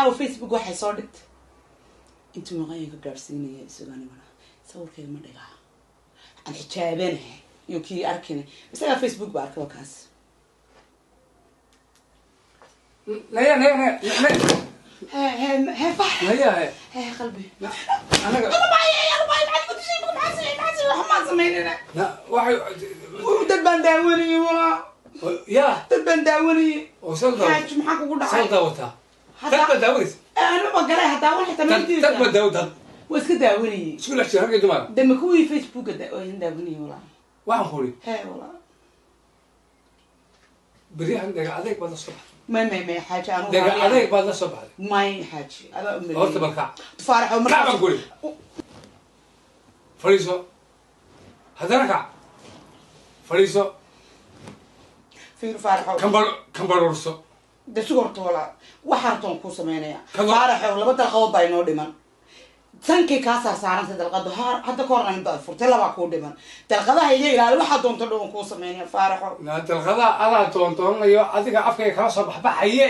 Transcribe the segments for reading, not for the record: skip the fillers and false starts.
caawa Facebook waxay soo dhigtay intuu maqaayinka gaarsiinaya isagana mana sawirkeeda ma dhigaa aan xijaabanahay iyo kii arkina isaga Facebook baa arkaba kaas لا هي فح هي قلبي انا باي قلت شيء ما حماس ميننا لا واحد دبان داوني والله يا دبان داوني وصلت حاج maxaa kugu dhacay صلت وتا تبى داوني انا ما قالي حتى واحد حتى تبى داوني واسك داوني شو لك هرجع دمار دم كوي فيسبوك داوني والله واحد خوري هي والله بريح عندك عليك بعد الصبح ما حاجه انا دق عليك بعد الصبح ما حاجه هذا امي هرت بالكع تفارح ومرة كعب نقولي فريسو هذا ركع فريسو في فارح كم برورسو ده سوورت ولا waxartoon ku sameynaya faaraxo laba dalqadood baa inoo dhiman tankii ka saaran dalqado hadda koorna inta furtay laba ku dhiman dalqadaha iga ilaali waxa doonto dhoon ku sameynaya faaraxo la dalqada ala toontonayo adiga afkay kala soo baxbaxaye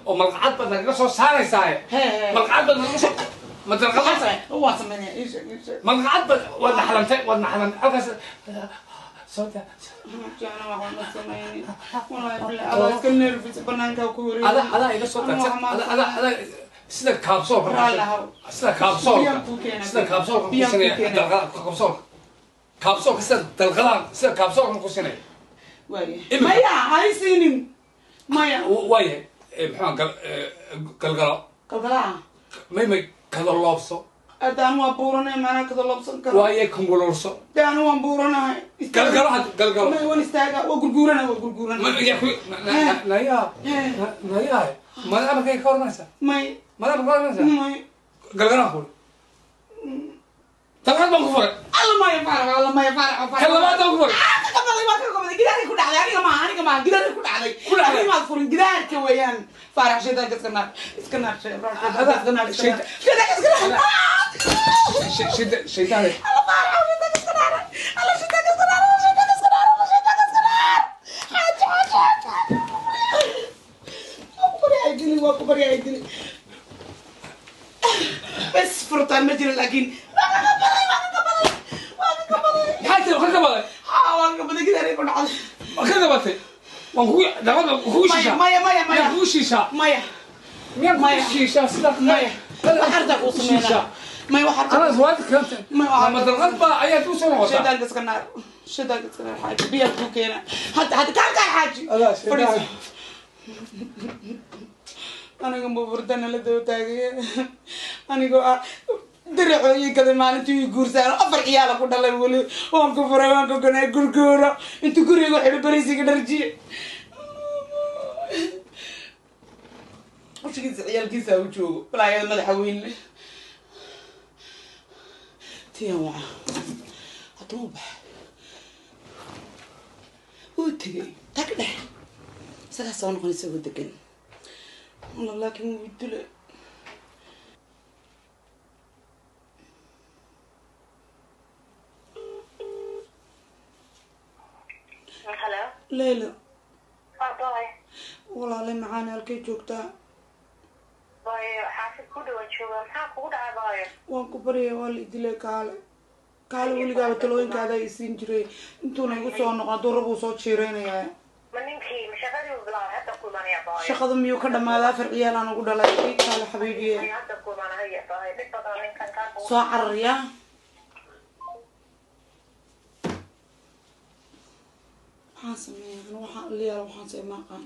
oo malqacad badan naga soo saaraysaa malqacad badan naga soo ma dalqada waa sameynaya ايش malqacad badan wada xalantay halkaas صوتها أنا ما هو نسمعني والله الله يسكنني في بنانك وكوري هذا إذا صوتك هذا سيدا كابسول سيدا كابسول سيدا كابسول كوسيني كابسول سيدا دلغلان سيدا كابسول كوسيني وايه مايا هاي سينين مايا وايه محمد قلقلا ماي كذا لابسو أدان وابورنا معنا كذا لابسن كذا وايه كمبولورسو دان وابورنا قلقلا ما يوان استاجا وقرقورنا ما يا أخوي لا يا ما أنا بكي كورناسا ماي ما أنا بكورناسا ماي قلقلا أقول تبغى تقول الله ما يفرق كلمات تقول جداري كل على أنا كمان جداري كل على ما أذكر جدار كويان فارح شيء ده كسكنا هذا شيء ثاني بس فرطان مجرى لكن حتى لو كذا وانا قبل كده يكون على كذا بس وهو ده هو شيشة مايا هو شيشة مايا شيشة سلاك مايا وحرتك وصمينا مايا وحرتك أنا زواج كنت ما ترغب أي توصل وصل شدان كسكنار حاجة بيا بوكينا حتى كان حاجة لا شدان أنا قم بفردنا لدو تاجي أنا قا درعي كذا ما أنتوا يقرسان أفر عيالك كده الله يقول وانكو فرا وانكو كنا يقرقورا أنتوا كوريكو حلو بريسي كدرجي وش كيس عيال كيسا وشو بلا عيال مدحوين تيوا أطوبح وتجي تكده سكاسون قني سوي دكين والله لكن مو بدله هلا ليلى باي والله لي معانا halkay joogtaa باي xaafid ku dhawan jooga maxaa kugu dhacay baay waan ku bariyay waa la idilay kaale weligaaba talooyinkaada ay siin jiray intuuna igu soo noqon durabuu soo jiireynayaa ma ninkii mashaqadii u bilaabay hadda ku imanaya baay shaqada miyuu ka dhamaaday afar ciyaal aan ugu dhalay kaale xabiibiye hadda ku imanaya baay dib badan ninkan ka soo cararya waxaan sameeyaa waxaan liyaal waxaan sameeyaa qaan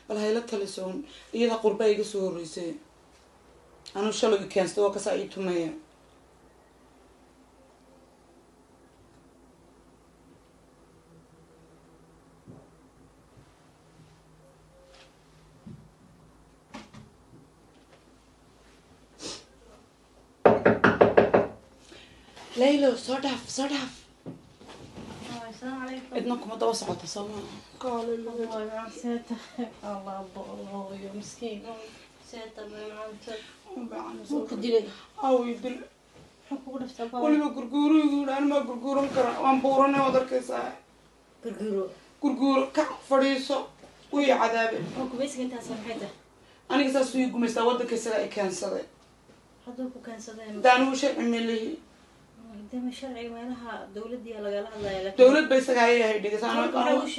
bal hayla talisoon iyada qurba iga soo horeysay anu shalay keensto waa ka saa ii tumaya ليلى صدف السلام عليكم. إذنكم متوسع تصور. قال الله يعافيك. الله يا مسكين. سيت الله يعافيك. مو كديلي. أو يدل. حكوا نفسه بقى. ولي بقرقورو يقول أنا ما بقرقورم كرا وأنا بورنا وذر كيسا. قرقورو. قرقورو كفريسو ويا عذابي. حكوا بس أنت سمحته. aniga saas ii gumaystaa waddanka isaga i keensaday hadduu ku keensadeen hadaanugu sharci melihi dama sharci meelaha dowladdiiya lagala hadlaya laakiin dowlad ba isaga ayay ahay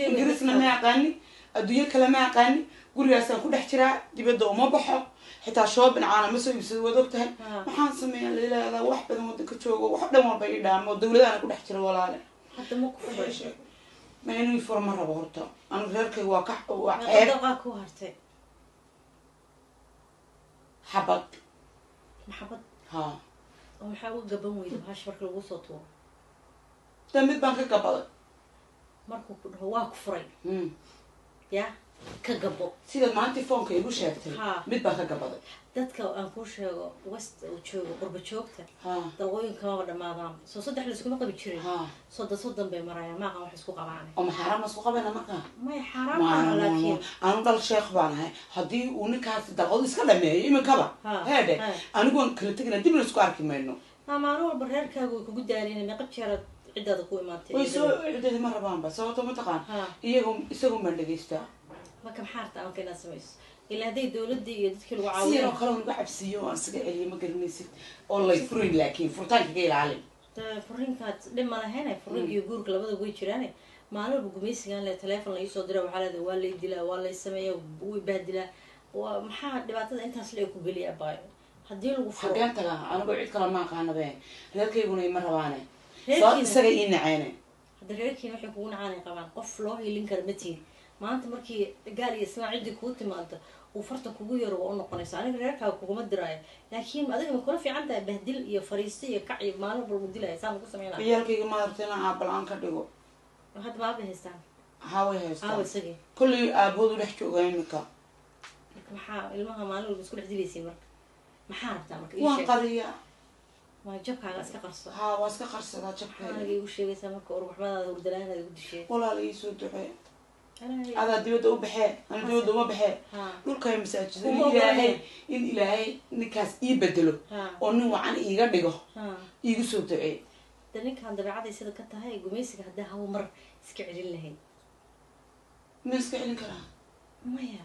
ingiriisna ma aqaani adduunyo kale ma aqaani gurigaasaan ku dhex jiraa dibadda uma baxo xitaa shoobin caana ma soo iibsado waad og tahay waxaan sameeyaa lailaahdaa wax badan waddanka joogo wax dhan walba i dhaamo dowladaana ku dhex jira walaale hadda ma ku furay ma inuu furo ma rabo horta anigu reerkayga waa ceeb ku hartay xabad maxabad ha oo maxaa uga gaban weyda hash marka lagu soo tuuro da mid baan ka gabaday markuu ku dhaho waa ku furay ya ka gabo sida maanta foonka igu sheegtay mid baan ka gabaday dadka aan kuu sheego west uu joogo qurba joogta dalqooyinka maba dhamaadaan soo saddex la iskuma qabi jirin soddon bay marayaan maaqan wax isku qabaanay oo ma xaaraam isku qabayna markaa may xaaraam maaha laakiin anu dhal sheekh baan ahay haddii uu ninkaasi dalqadu iska dhameeyo iminkaba heedhe anigu waan kala tegina dibna isku arki mayno maalin walba reerkaaga way kugu daalina meeqa jeeraad ciddaada ku imaatay way soo ciddadi ma rabaanba sababto mataqaan isagun baan dhegaystaa marka maxaa rabta anka inaad samayso ilaa hadday dowladda iyo dadkii lagu caawiyo sidoo kale lagu cabsiiyo aan isaga celiyo ma garanaysid oo lay furin laakiin furitaanka ka ilaalin furinkaad dhib ma lahayn furin iyo guurka labada way jiraan maalin walba gumaysigan le teleefon la iisoo dira waxaa leedahay waa lay dilaa waa lay sameeya way bahdilaa waa maxaa dhibaatada intaas le ku geliya baayo haddii lagu furo xageen tagaa anigoo cid kale ma aqaanabe reerkayguna ima rabaane isaga ii naceene hadda reerkiina waxay kugu nacaanay qabaan qof loo hilin kara ma tihin maanta markii gaal iyo islaan ciddii kuu timaado uu farta kugu yaro waa u noqonaysa aniga reerkaaga kuguma diraayo laakiin adiga ma kula fiican tahay bahdil iyo fariisto iyo kac iyo maalin walba lagu dilaya saa ma ku sameynaya ciyaalkayga maaragta inaan aabalaan ka dhigo hadda maaba haystaan haway haystaan aawa isagii kollay aaboodu dhex jooga imika marka maxaa ilmaha maalin walba isku dhex dilaysiin marka maxaa rabtaa marka waan qariya waa jabkaaga iska qarso waa iska qarsadaa jabkaaga anaga igu sheegaysaa marka urbaxmadaada hurdalaanaada igu dishee walaala iisoo ducee adaa dibadda u baxee ana dibadda uma baxee dhulkay masaajida in ilaahay ninkaas ii bedelo oo nin wacan iiga dhigo iigu soo ducee de ninkaan dabeecaday sida ka tahay gumaysiga haddaa hawo mar iska celin lahayd ma iska celin karaa maya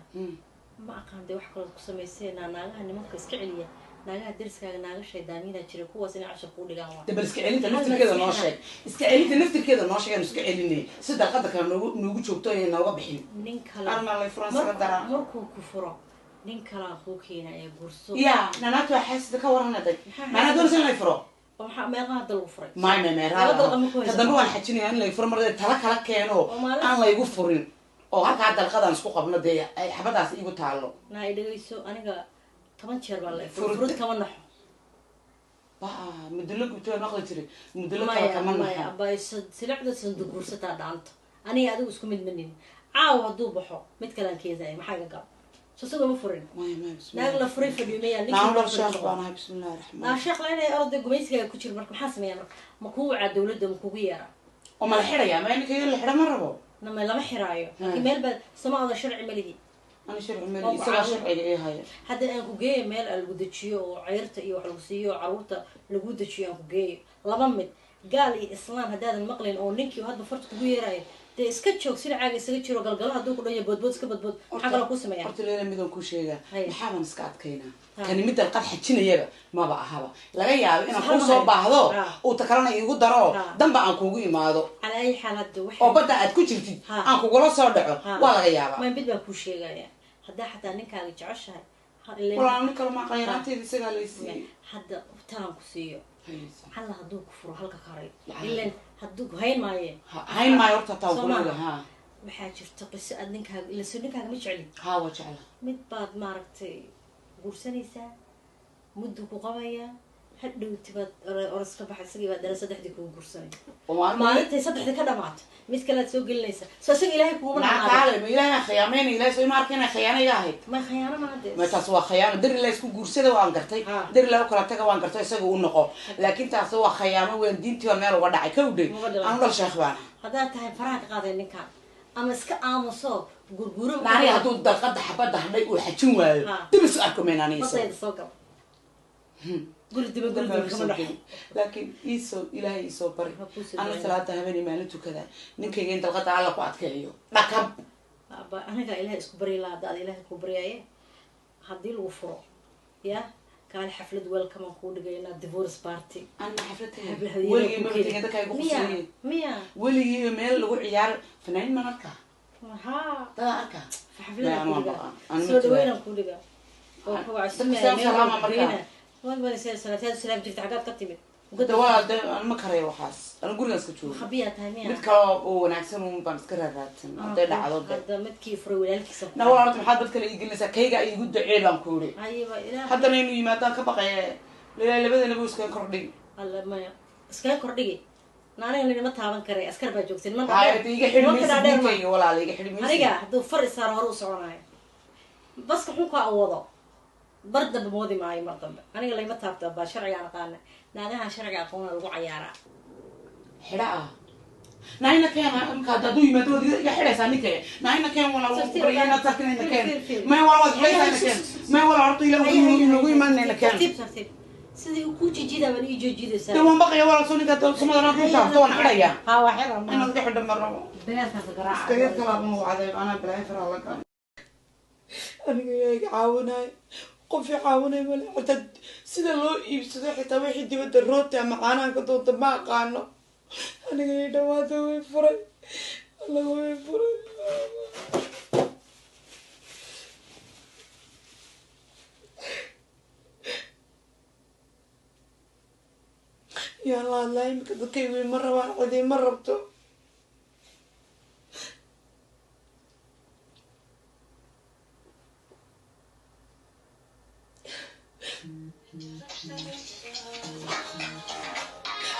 ma aqaan de wax kalood ku samaysee naagaha nimanka iska celiya naagaha dariskaaga naaga shaydaamiyada jira kuwaas inay cashar kuu dhigaan waa dabal iska celinta naftirkeeda noo sheeg iska celinta naftirkeeda noo sheeg aan iska celinay si dalqada kale noogu joogto ee nooga bixin nin kale armalay furansaga daraa markuu ku furo nin kalaa kuu keenaya gurso ya nanaatu waa xaasida ka waranaday maanaa doonaysa in lay furo waxaa meeqaa hadda lagu furay may kadambe waan xajinaya in lay furo mar tala kala keeno aan laygu furin oo halkaa dalqadaan isku qabno dee ay xabadaas iigu taalo naa i dhegayso aniga 10 jeer baa lay furud kama naxo muddo gubtay maqli jiray muddo kale kama naxo abay silacda sandu gursataa dhaanta aniga adigu isku mid manin caaw hadduu baxo mid kale aan keedaay maxaa iga gab soo ma furin naag la furay fadhiimaya ninka sheekh baan bismillaahir rahmaanir sheekh leeyahay orday gumaysiga ku jira marka maxaa sameeyaa marka ma ku wacaa dawladda ma kugu yeera oo ma la xirayaa ma inka la xira ma rabo lama xiraayo meel baa samaada sharci maligi أنا شرع مالي إسرع شرع إيه هاي هذا أنا كوجي مال الجودتشيو وعيرت إيه وحلوسيو وعروته الجودتشيو أنا كوجي لضمت قال لي إسلام هذا المقلن أو نيكي وهذا بفرت كوجي راي ده سكتشو سير عاجي سكتشو قلقلها دوك ولا يبود سكبود حاجة لا كوسمة يعني قلت له أنا ميدون كوشيجا نحاول نسكت كينا كان مدة القرح حتشينا يبا ما بقى هوا لا جاي أنا كل صوب بعضه وتكررنا يقول درا دم بقى كوجي ما هذا على أي حال هذا واحد أو بدأ أتكوشيتي أنا كوجلا صادعه ولا جاي ما بدنا كوشيجا يعني هذا حتى نك على جعشها والله أنا كلام قيراتي دي سجل ليسي هذا ترى كسيو حلا هدوك فرو هلك كاري إلا هدوك هين ماي هين ماي ورطة تاوكلها ها بحاجة تقص أدنك إلا سنك هذا مش علي ها وجعله مد بعد ما ركتي قرصنيسا مدك وقوية حدو تبى أرسك بحد سقي بعد دراسة دحدي كون قرصني ما أنت صدق كذا مات مثل تسوق الليسة سأسوق إلهي كون لا تعال إلهي خيامين إلهي سوي ماركنا خيانة ياهي ما خيانة ما عندي ما تسوى خيانة در الله يسكو قرصة وانقرتي در الله وكرتك وانقرتي يسوي النقو لكن تسوى خيانة وين دينتي ومال وضعي كودي أنا ولا شيخ بانا هذا تهي فراغ قاعد النكال أما سك آموسو قرقورو ناري هدول دقة حبة هنلاقي وحشون واي تبي سؤالكم من أنا يسوي السوق قلت لكن يسوع إلهي يسوع بري أنا ثلاثة هبني مالته كذا نكى أنت القطع على قعد كليو لكن أنا قا إلهي إسكو بري لا داد إلهي كبري أيه haddii lagu furo ya kaali xaflad welcome aan kuu dhigaynaa divorce party أنا حفلتها ولي مرتين هذا كاي قصير ميا ولي ميل لو عيار فنان منك ها تا أركا حفلة سو دوينا كل جا وهو عسمي سلام مرينا وين بني سلام سلام جبت عقاد كتبت وقد واحد أنا ما كريه وحاس أنا أقول لك تشوف خبيات هامية متكا ونعكسن وبنسكرها راتن هذا عضو هذا متكي فرو لك سب نوار أنت محدد كلا يجي لسه كيجا يقول عيلان كوري أيوة حتى لين يماتان كبقى لا بدنا نبوس كان كردي الله ما اسكان كردي نانا اللي ما تابن كري اسكر باجوكتين من هاي تيجي حلمي ولا عليك حلمي هريجا دو فر صار هرو سocnay بس كحو ka awado barda bamoodi maay mar dambe aniga lay ma taabta ba sharciga aan qaana naagaha sharciga aqoon lagu ciyaara xidhaa naayna keen marka dadu yimaado ya xidhaysa ninka naayna keen wala qoriyana takinayna keen ma wala wad xidhayna keen ma wala horta ila ugu imaanayna keen tartiib sidii ku jijida baan ii joojidaysa dawaan baqaya wala soo ninka sumadana ku taabto wana xidhaya ha waa xidhan inuu dhex xidhan maro beerkaas garaac istaga kala ma wacday ana bilaa fara la kan aniga ay caawinay qof caawinay male hada sida loo iibsado xitaa wixii dibadda rooti ama caanaha ka doonta ma aqaano aniga ay dhawaada way furay alla way furay يا الله لا يمكن تكوي مرة واحدة مرة ربطه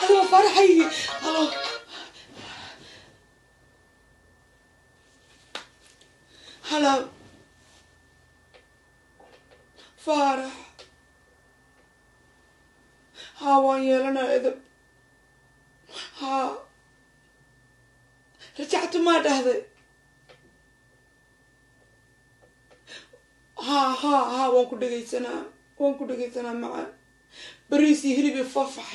هلو فرحي هلو هلا فرح ها وين لنا إذا ها رجعت ما دهذي ها وان كنت جيتنا معه بريسي هربي ففح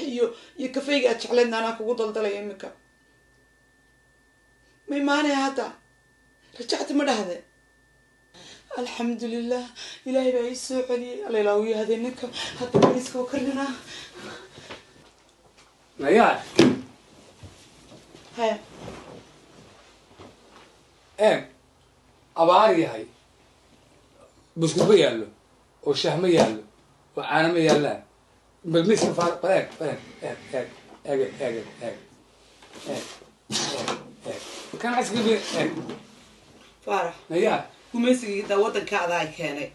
يكفيك أتشعلنا أنا كقول ضلتلي يمك ما مانع هذا رجعت ما دهذي الحمد لله إلهي بيسوع علي الله يلاوي هذه النكة حتى بريسك وكلنا نيال ها abaar yahay buskud ma yaallo oo shaah ma yaallo oo caano ma yaallaan balmiska kan casriga فارح nayaa gumaysigii waddanka adaa keenay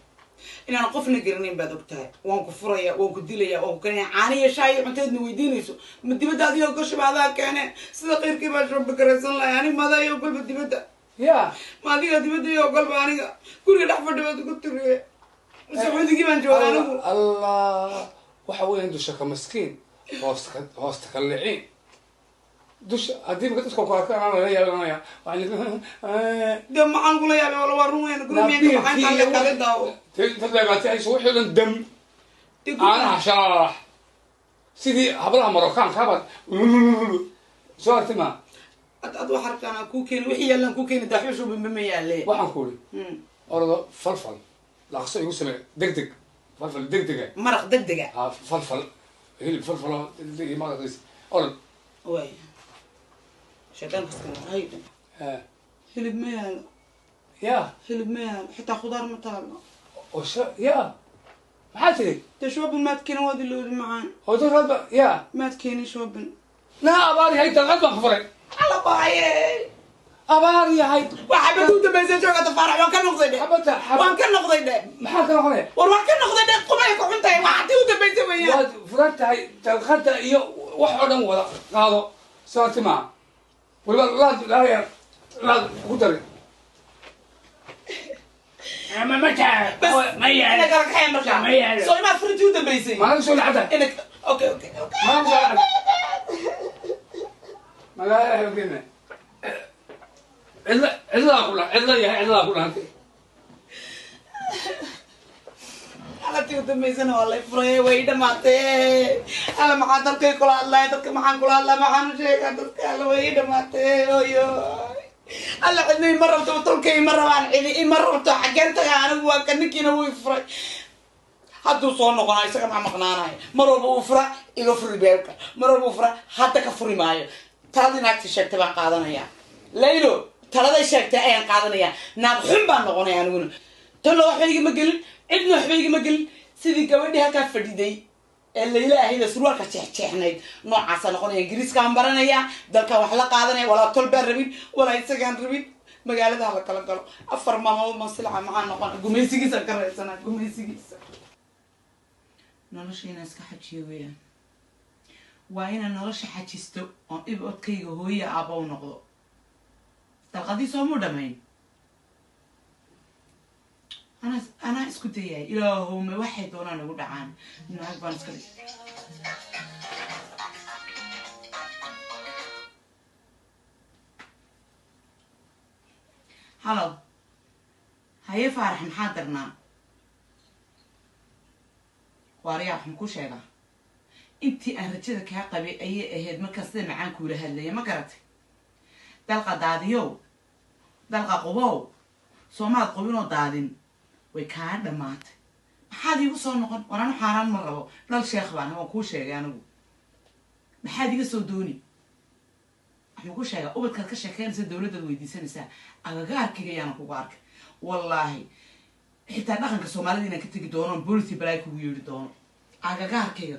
inaan qofna garanayn baad ogtahay waan ku furaya waan ku dilaya waan ku kanaya caaniya shaayo cunteedna weydiinayso ma dibadda adigoo gashiba adaa keene sida qeyrkii baa shoo bakaraysan lahay ani madayo golba dibadda ya ma adiga dibadda iyo golba aniga guriga dhex fadhibaad ku tiriye sacuudigii baan jooga anigu allah waxa weeyaan dusha ka maskiin hoosta ka liciin dusha haddii maka dadka ku arkaan la yaabanaya de maxaan kula yaabay wala waa run weyn guriga maxaan kale daawo tadleegaatay ayso wixii dhan dam caanaha sharax sidii hablaha marookaanka habaad soo arti ma ad wax arkaan ku keen wixii yaalan ku keen daxushu bima yaale waxaan ku uri ordo falfal laqso igu samee degdeg falfal degdega maraq degdega ha falfal hilib falfalo degdeg maraqis orod way شيطان كسكن هيدا هلب ميال يا هلب ميال حتى خضار مطالع وش يا محاتي تشوب ما تكين وادي اللي معان هو ده ربع يا ما تكيني شوب لا أباري هاي تغلب خبرك على باي أباري هاي وحبتو تبيزي جوغا تفارع وان كان نقضي ده وان كان نقضي ده محاك نقضي وان كان نقضي ده قبايك وحنتاي وحتو تبيزي ويا فرقت هاي تغلبت إيو وحودا ولا قاضو سواتي معه ولا لا قدر ما تعرف ما يعني انا قالك حي مرجع ما يعني سوري ما فرتو دبيسي ما نسوي العدد انك اوكي ما نسوي العدد ما لا يهمنا إلا أقول أنت على تيو دبيسنا والله فري ويدا ماتي على ما حضر كي كل الله تك ما حن كل الله ما حن شيء كذا على ويدا ماتي أيوه alla cidnii ma rabto tolkay ma rabaan cidi ima rabto xaggeen tagaa anigu waa kaninkiina wuu furay hadduu soo noqonayo isaga maa maqnaanayo mar walba uu fura iga furi beelka mar walba uu fura hadda ka furi maayo taladii naagtii sheegtay baan qaadanayaa laylo taladay sheegtay ayaan qaadanayaa naag xun baan noqonaya aniguna tollo waxba igama gelin cidna waxba igama gelin sidii gabadhii halkaa fadhiday ee layla ahayda surwaalka jeexjeexnayd noocaasa noqonaya ingiriiskaan baranaya dalkan wax la qaadanaya walaa tol baan rabin walaa isagaan rabin magaalada hala kala galo 4 maalmood ma silca maxaa noqon gumaysigiisa ka raysana gumaysigiisa nolosha inaan iska xajiyo weeyaan waa inaan nolosha xajisto oo ibodkayga hooya aabba u noqdo dalqadii soomuu dhamayn anaa isku dayay ilaahowme waxay doonaan ugu dhacaan naag baan iska halo haye faarax maxaa darnaa waariyaa waxaan ku sheegaa intii aan rajada kaa qabay ayay ahayd markaa sida macaan kuula hadlaya ma garatay dalqa daadiyow dalqa qubow soomaad qubinoo daadin way kaa dhamaatay maxaad iigu soo noqon waranu xaaraan ma rabo dhal sheekh baan waan kuu sheegay anigu maxaad iga soo dooni waxaan ku sheegaa ubadkaad ka sheekeynaysa dawladdaad weydiisanaysaa agagaarkayga ayaana kugu arkay wallaahi xitaa dhaqanka soomaalida inaan ka tegi doono boolici balaay kugu yeedhi doono agagaarkayga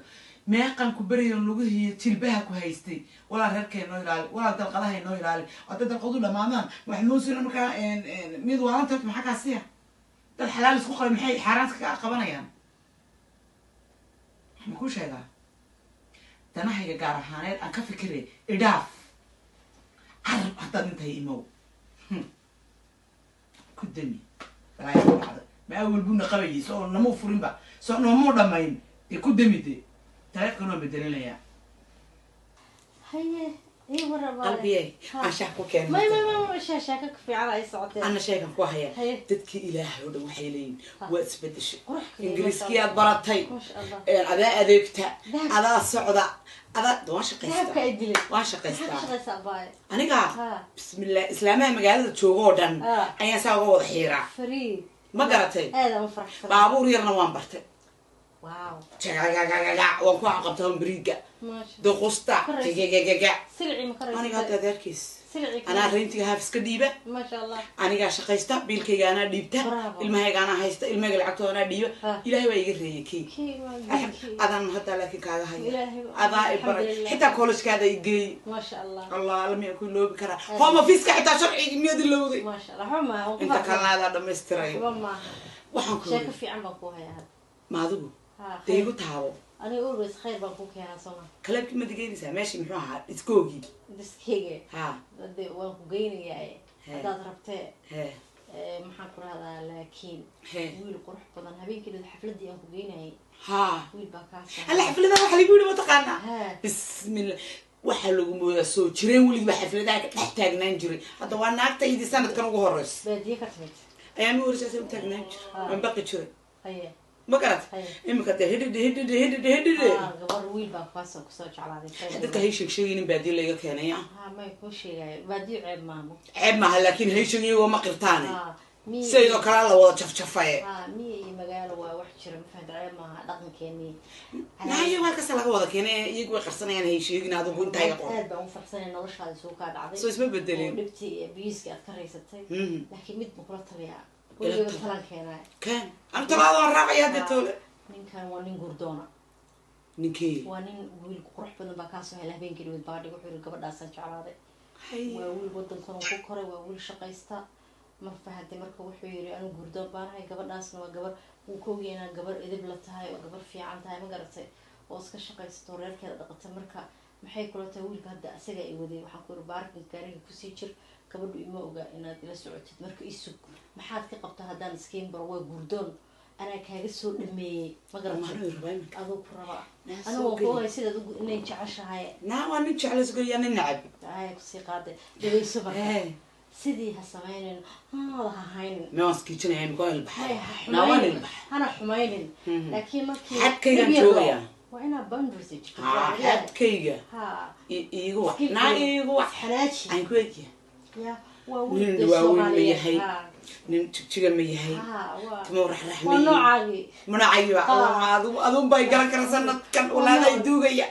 meeqan ku beriyo lugihiiyo jilbaha ku haystay walaa reerkay noo ilaali walaa dalqadahay noo ilaali hadday dalqadu dhamaadaan waxmuusina markaa mid waalan tarta maxaa kaa siya dad xalaal isku qabay maxay xaaraanka ka qabanayaan waxaan ku sheegaa danahayga gaar ahaaneed aan ka fikiray idhaaf carab haddaad intahay imow ku dami balaayaa ku dhacda ma awal buna qabayay soo namuu furinba soo noomuu dhamayn dee ku dami de taariikhkan waan bedelinayaa haye ii warabaa qalbiyey aan shaah ku keenay ما شاشة كفي على أي صوتين أنا شايفة كوهية تدك إلهي وده وحيلين وأثبتش إنجليزي براتي هذا أذيكتا هذا الصعدة هذا واش قيستا واش قيستا أنا قا بسم الله إسلامي مقالة تشوغودن أنا ساوغو ضحيرة فريد ما قرأتي هذا مفرح بابور يرنا وان برتي واو وانكو عقبتهم بريقة دقوستا سلعي مكرر أنا قاعدة ذركيس أنا رينتي هافس كديبة ما شاء الله أنا قاعد شقيستا بيلكي أنا ديبتا المهيج أنا هايستا المهيج العقد أنا ديبة إلهي ويجري كي هذا مهدا لكن كذا هاي هذا إبرة حتى كولش كذا يجي ما شاء الله الله لم يكن له بكرة هو ما فيش حتى شرعي مية دلودي ما شاء الله حما أنت كان هذا دمستري والله وحنكون شايف في عمك وهاي هذا ما ذو تيجو تهاو أنا أقول بس خير بنكون كيانا صنا كلامك ما تجيني ساماشي محوها إسكوجي دسكيجي ها بدي وانكوجيني ياي هذا ضربته ها محاكر هذا لكن ويل قروح بدن هبين كده الحفلة دي انكوجيني ها ويل باكاس الحفلة ده وحلي بيقولوا ما تقنا بسم الله وحلو مويا سو جرين ولي بحفلة ده نحتاج ننجري هذا وانا أكتر يدي سنة كانوا جهرس بدي كتبت أيامي ورثة نحتاج ننجري من بقي جري هي ما كانت إما كانت هدي قبل ويل باكاس وكسوج على هذا هذا هي شيء بعدين اللي كان يا ما يكون شيء بدي عيب مامو عيب ما لكن هي شيء هو ما قرتاني سيدو كلا الله ولا شفاي مي مجال وحشر مفهد عيب ما دقن كني نهاية ما كسر لك وضع كني يقوى قرصنا يعني هي شيء ينادو بنت هاي قط هذا مفرسنا إنه وش هذا سوق هذا عظيم سو اسمه بدلين لبتي بيسك أذكر يستي لكن ميت مقرط طبيعة ويقول مثلا كان أنت لا الرابع يا دكتور نين كان ونين قردونا نكى ونين ويل قروح بدن بكاسو هلا بين كيلو بارد وحول قبل داسن شعراده ويل بدن كانوا كوكرة ويل شقيستا ما فهمت مركب وحيري أنا قردون بارها قبل داسن وقبل وكوجينا قبل إذا بلتهاي وقبل في عندها ما قرتي واسك شقيستو رير كذا دقت مركب maxay kula tahay wiilka hadda asaga ay waday waxaan ku baarkin gaariga ku sii jir gabadhu ima oga inaad ila socotid marka isug maxaad ka qabtaa hadaan iskeen bar way gurdoon ana kaaga soo dhameeyay ma garanay adoo ku raba ana waan ku ogahay sidaad inay jeceshahay waa nin jecel isku yaani nacab ay ku sii qaaday dhageyso marka sidii ha sameeyeen ha hayn ma waskiijinayaan ku albaxay waan albax ana xumaynin laakiin markii xadkaygan joogaya وأنا بندرسج. حد كيجا. إيجوا. نا إيجوا. حلاجي. عن كويكي. يا nin waaweyn ma yahay nin jigjiga ma yahay timo raxrax ma yahay munacayba adun bay garan kara sanadkan walaalay duugaya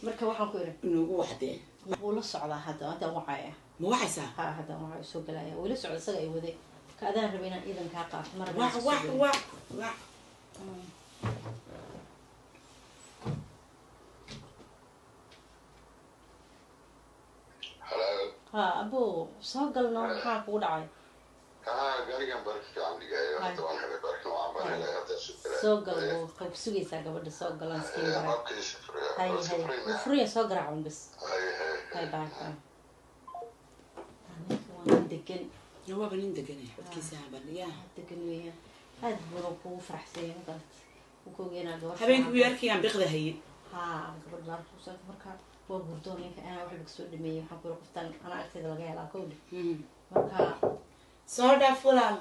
marka waxaan ku iri inugu waxdee wuu la socdaa hadda wacaya ma waxaysaa hadda waxay soo galaya wuu la socda isaga ay waday ka adaan rabay inaan iidan kaa qaato marba wax ابو سوقل نوع حاك ودعي قال بركة عندي جاي طبعا هذا بركة وعمل هذا سوقل ابو خب سوقي ساقه بدي سوقل انسكين برا هاي وفرية سوقر عون بس هاي باك دقن هو بنين دقن بدكي ساعة يا دقن ويا هاد بروك وفرح سين قلت وكوجينا جوار حبيبي ويركي عم بياخذ هي قبل لا توصل مركب وبردوني أنا واحد بكسور دمية حقول قفتان أنا أكتر لقيها على كودي مركا صار فلان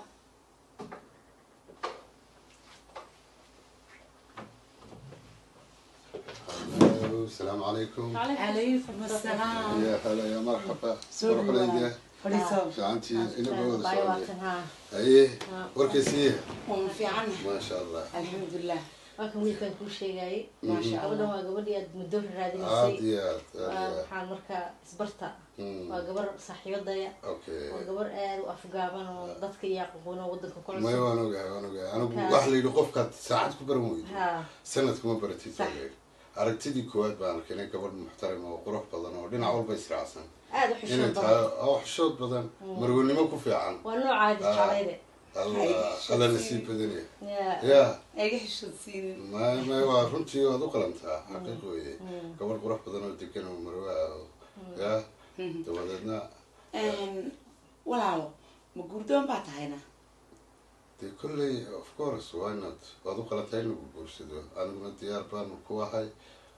السلام عليكم. عليكم السلام. يا هلا يا مرحبا. روح ليدي. شعنتي إنه أيه وركسيه. في عنه. ما شاء الله. الحمد لله. لكن ويكون كل شيء جاي. ما شاء الله. قبل مدور هذه عاديات. حال مركا صبرتا. وقبل صحيح ضيع. أوكي. وقبل وأفقابن وضدك يعقبون وضدك كل. ما هو أنا وحلي لقفك ساعات كبر مويد. سنة كم برتي تاني. aragtidii koowaad baan arkay inay gabadh muxtarima oo qurux badan oo dhinac walba israacsan aad u xishood badan oo xishood badan marwanimo ku fiican waa nooc caadi jacayde alla nasiib badan ya eega xishoodsiin ma waa runtii waad u qalantaa xaqiiq weeye gabadh qurux badan oo degan oo marwa ya dabadeedna walaalo ma gurdoon baa tahayna dee kolley of course why not waad u qalatay in lagu guursado aniguna diyaar baan ku ahay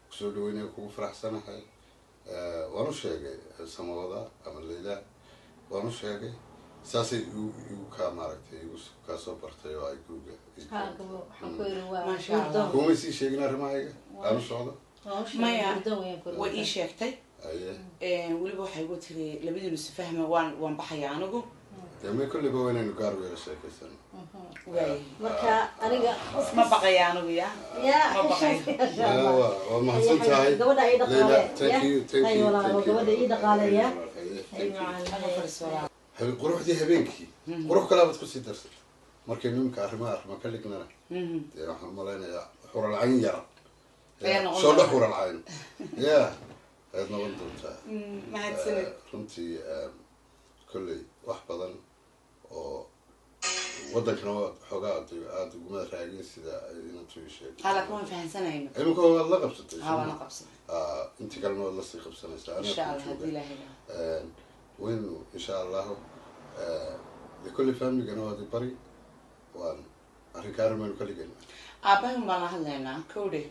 kusoo dhaweynaya kugu faraxsanahay waan u sheegay samawada ama leyla waan u sheegay saasay igu kaa maaragtay igu kaa soo bartay oo ay guuga kuma sii sheegin arrimahayga aan u socdo maya way ii sheegtay weliba waxay igu tiri labadiinu si fahma waan baxaya anigu dee kolleyba waa inaynu gaar weela sheekaysan marka aniga ma baqaya anigu ya ma baqaya waa mahadsan tahay gabadha ay dhaqaale thank you gabadha ay dhaqaaleya quruxdii habeenkii qurux kalaabaad kusii darsatay markay nimanka arrimo ka dhignana dee waxaan malaynayaa xuralcayn yara soo dhex xuralcayn ya ayaad noqon doontaa runtii kolley wax badan oo waddankana waa xoogaa aada uguma raagin sida inantu ii sheegay hala kuma fahansanayno imika waad la qabsatay waana qabsatay inta kalena waad lasii qabsanaysaa insha allah haddii ilaahay waynu insha allahu de kolley familygana waadi bari waan arrinkaana maynu ka dhigayna aabbahin baan la hadlaynaa kowdhe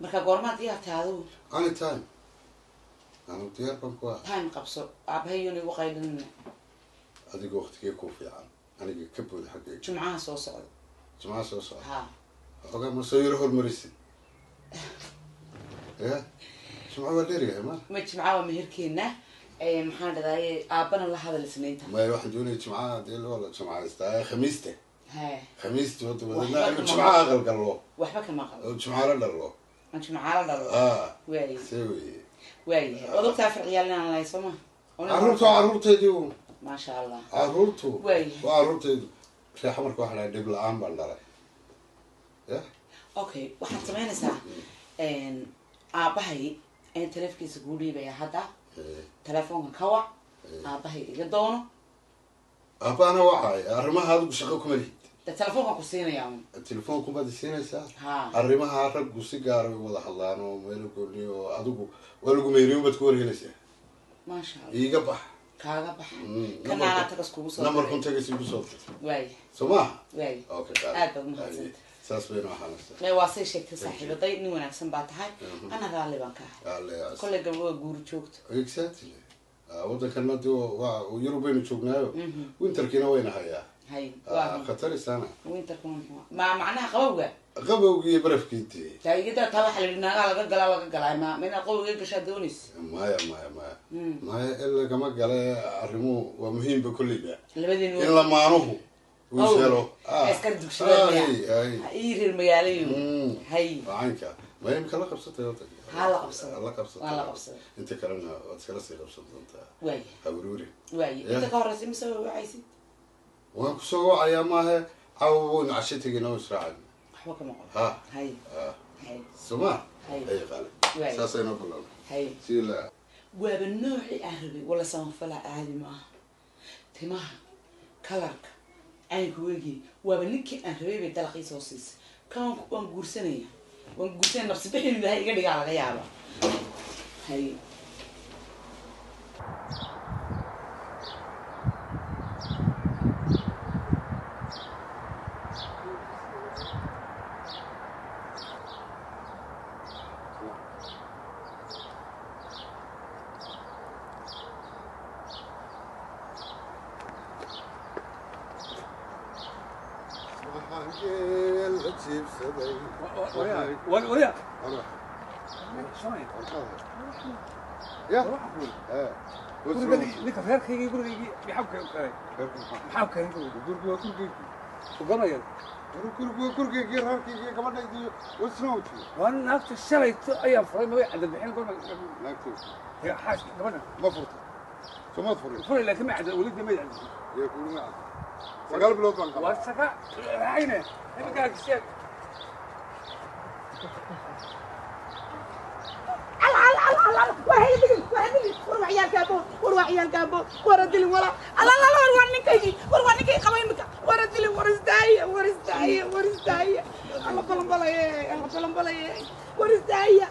marka goormaad diyaartay adigu anytime anu diyaar baan ku ah time qabso aabahayona igu qaydinina adiga waqtigee ku fiican aniga ka bood xaggayga jumcaha soo socda jumcaha soo socda ha xoogaa ma soo yaro hormarisid ya jumca waa dheeryahay ma jimca waa meherkeena maxaan dhadaaye aabbana la hadal isniinta maya waxaan doonaya jimcaha dee loo la jumcaystaa khamiista khamiista wada wadana anu waxba jumcaha qalgallo waxba kama qabo oo jumca la dhalo jumca la dhalo waay see weye waayahay ood ogtaa farciyaal inaan lahay soo ma carruurtu waa carruurtaydi maasha allah carruurtu waayahay waa carruurtaydu reexa marka waxaa dhahay dhib la-aan baan dhalay ya okay waxaad samaynaysaa aabbahay ayaan taleefkiisa kuu dhiibaya hadda telefoonka ka wac aabbahay iga doono aabbaana waxay arrimaha adigu shaqo kuma lihid de telefoonka ku siinaya telefoonkumaad siinaysaa ha arrimaha raggu si gaara way wada hadlaan oo meelo gooni oo adigu waa lagu meeriyo baad ku warhelaysaa maasha allah iiga bax kaaga bax kanaana tagas kugu soo namarkun tagas igu soo waay soo maaha waay okay aad baad mahadsanta saas bayna waxaanaysaa mee waa say sheegtay saaxiibaday nin wanaagsan baa tahay ana raalli baan ka ahay kolley gabdho waa guuri joogto exactly waddankana de waa yurub baynu joognaayo winterkiina wayna hayaa هاي خطر سنة وين تكون ما معناها قوة قبوقي برف كيتي تاي كده تروح للناقة لقى ما من القوة يقش دونيس ما إلا كما قال عرمو ومهم بكل ده إلا ما نهو ويسألوا اسكر دكشلة هاي إير المجالين هاي عنك ما يمكن لقب صوت يوتك لقب صوت أنت كرنا وتكلسي لقب صوت أنت واي أبروري واي أنت كهرس مسوي عايزين وأنك سووا أيامها عوون عشتك نوش راعي حوك ما ها هاي هاي سمع هاي غالي ساسين أقول هاي سيلا وبالنوع أهربي ولا سنفلا عادي معه تماه كلارك أنا كويجي وبنكي أهربي بتلقي صوصيس كان وانقرسني نفس بحين ده هي قدي على غيابه هاي ويا يا لك غيرك يقول بيحبك محاوك يقول وقرية كركي غير كمان يدي وسنوتي وانا نفس الشري ايام فري ما عند الحين قلنا يا حاج كمان ما فرط ثم فرط فري لكن ما عند ولد ما عند يقولون ما سقال بلو بانك وسقا عينه هيك قال الشيخ وروح عيال كابو وردلي ورا الله ورنيكي قويمك وردلي ورستايه الله بلنبلاي ورستايه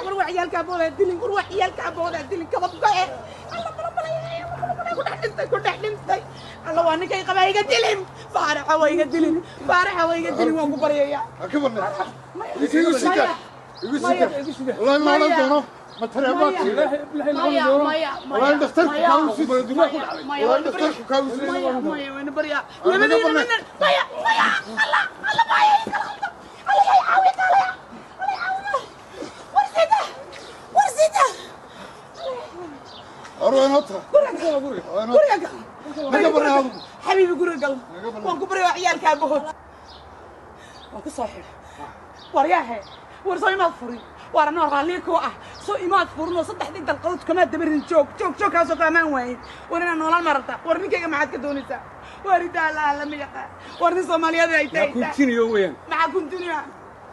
وروح عيال كابو دلي كبقه الله بلنبلاي كنت حلمتي الله وانكي قبايق دلم فارحه ويق دلم وان كبريا كبرنا يقول والله ما ندونه ما ترى ما والله دفترك كاوس والله دفترك كاوس مايا وين بريا لمن مايا الله الله يعاود ورزيته اروح نطها قريق حبيبي قريق وان كبريا عيالك ابوه وان كصاحب ورياها ورسوي ما فري ورانا راليكو سو إيماد فرنو صدق حديد القوت كمان دبرين شوك هاسو كمان وين ورنا نولان مرتا ورنيكي معاد كدونيسا وريدا لا لم يقع ورني صوماليا ذي تاي كونتينيو وين مع كونتينيو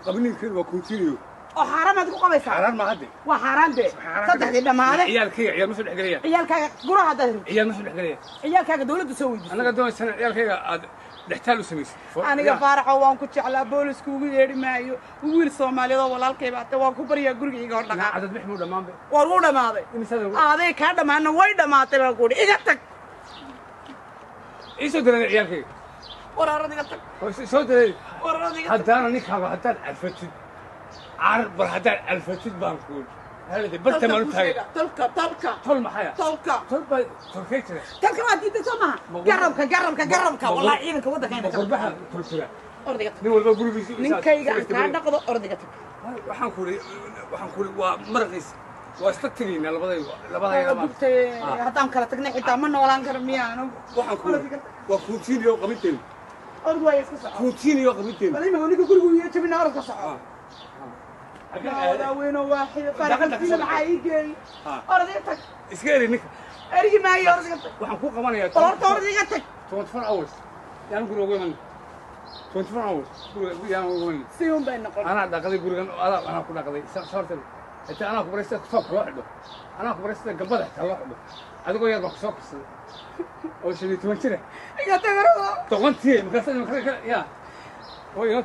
قبل كده كونتينيو حرام هذا قبيصة حرام ما عدي وحرام ده صدق حديد ما هذا عيال مسؤول حقريه عيالك قرا هذا عيال مسؤول حقريه عيالك دولة تسوي أنا قد دون سنة عيالك نحتاج سميس أنا كفارح وان كنت على بوليس كوجي يري مايو ويل صومالي ده ولا الكيبات وان كبريا قرقي يقول لك عدد محمود ما به ورودا ما ده هذا كذا ما أنا وايد ما تبغى أقول إذا تك إيش تدري عيالك ورا رديتك شو تدري ورا رديتك حتى أنا نكها حتى الفتشد عارف حتى الفتشد بانكول هذا برت ما نتهاي تلك طول محيا تركيتنا تلك ما تيجي تسمع قربك والله عينك ودك هنا قربها تركيا أرضيتك نقول بقول بيجي نكاي قاعد نقض أرضيتك waxaan ku waa marqiis waa iska tageyna labada haddaan kala tagnay xitaa ma noolaan karo miyaanu waxaan ku waa kuutiiniyo qabinteen org waa iska soco kuutiiniyo qabinteen bal ima waniga gurigu iyo jabina org ka soco weeno waaxid farqadina maxaa ii geeyey ordigatag iska eri ninka erigi maayo ordigatag waxaan ku qabanayaa orta ordigatag 24 hours yaan guriga ugu iman 24 hours guriga ugu iman si un bay noqon أنا داخلي بورجان أنا كنا داخلي صارت أنت أنا كبرت كسوق لوحده أنا كبرت قبضة لوحده هذا قوي يضرب كسوق أول شيء تمشي يا تغرو تغنتي مكسر يا هو ينط